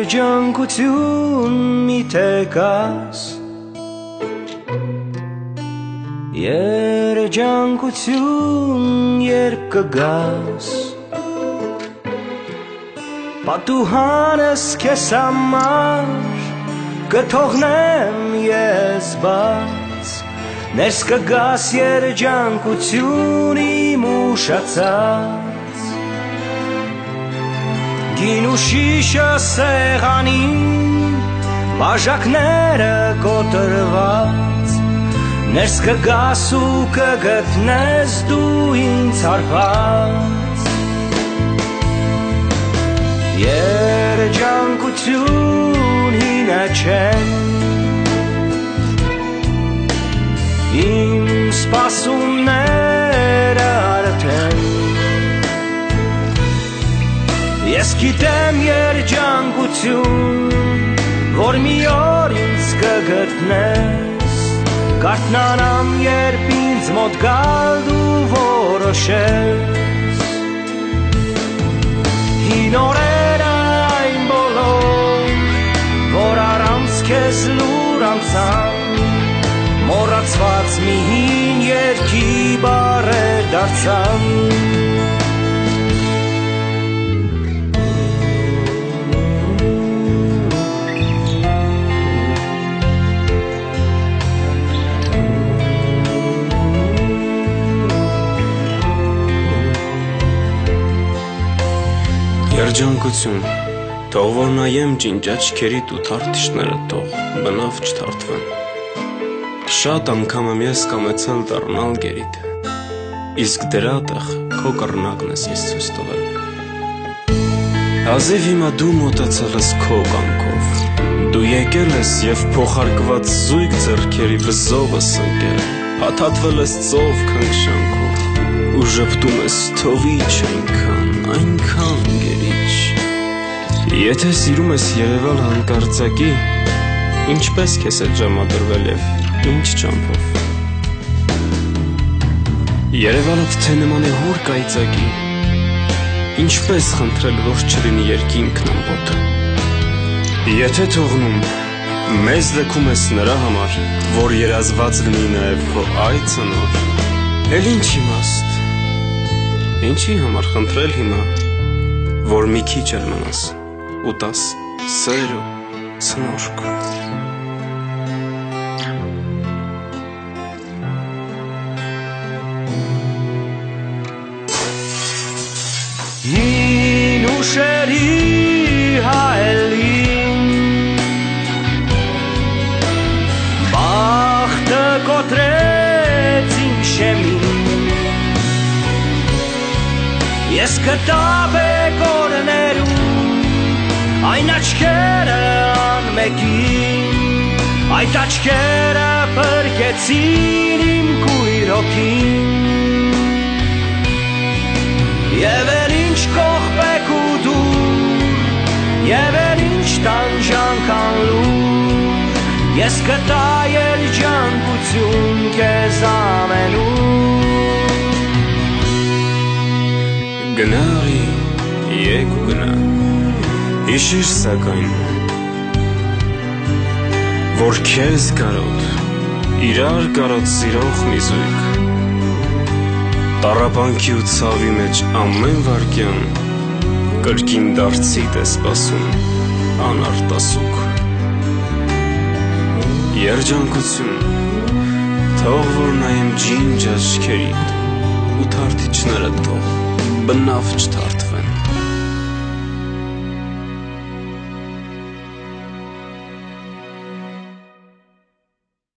Երջանկություն միթե կաս Երջանկություն երբ կգաս Պատուհանս քեզ համար կթողնեմ ես բաց Ներս կգաս երջանկություն իմ ուշացած Գին ու շիշը սեղանին բաժակները կոտրված Ներս կգաս ու կգտնես դու ինձ հարբած Երջանկություն հինը չեն Իմ սպասումները արդեն Ես գիտեմ երջանկություն Որ մի օր ինձ կգտնես Կարթնանամ երբ ինձ մոտ գալ դու որոշես Հին օրերը այն բոլոր Որ առանց քեզ լուր անցան Մոռացված մի հին երգի բառեր դարձան Երջանկություն, թող որ նայեմ ջինջաչքերիդ ու թարթիշները թող բնավ չթարթվեն Շատ անգամ եմ ես կամեցել դառնալ գերիդ Իսկ դրա տեղ քո կռնակն ես ինձ ցույց տվել Հազիվ հիմա դու մոտեցել ես քո կամքով Դու եկել ես և փոխարկված զույգ ձեռքերի վզովս ընկել Փաթաթվել ես ծով քնքշանքով Ու ժպտում ես թովիչ այնքան գերիչ Եթե սիրում ես երևալ հանկարծակի Ինչպես քեզ հետ ժամադրվել և ինչ ճամփով Երևալդ թե նման է հոր կայծակի Ինչպես խնդրել որ չլինի երկինքն ամբոտը Եթե թողնում մեզ լքում ես նրա համար Որ երազված լինի նաև քո այցը նոր Էլ ինչ իմաստ Ինչի համար խնդրել հիմա Որ մի քիչ էլ մնաս ու տաս սեր ու ցնորք Հին ուշերի հայելին Բախտը կոտրեց իմ շեմին Ես գտա բեկորներում Այն աչքերը անմեկին Այդ աչքերը պրկեցին իմ կույր հոգին Եվ էլ ինչ կողպեք ու դուր Եվ էլ ինչ տանջանքան լուր Ես գտա երջանկություն քեզ ամենուր Գնարի, եկ ու գնա Հիշիր սակայն Որ քեզ կարոտ Իրար կարոտ սիրող մի զույգ Տառապանքի ու ցավի մեջ ամեն վարկյան Կրկին դարձիդ է սպասում անարտասուք Երջանկություն Թող որ նայեմ ջինջ աչքերիդ Ու թարթիչները թող բնավ չթարթվեն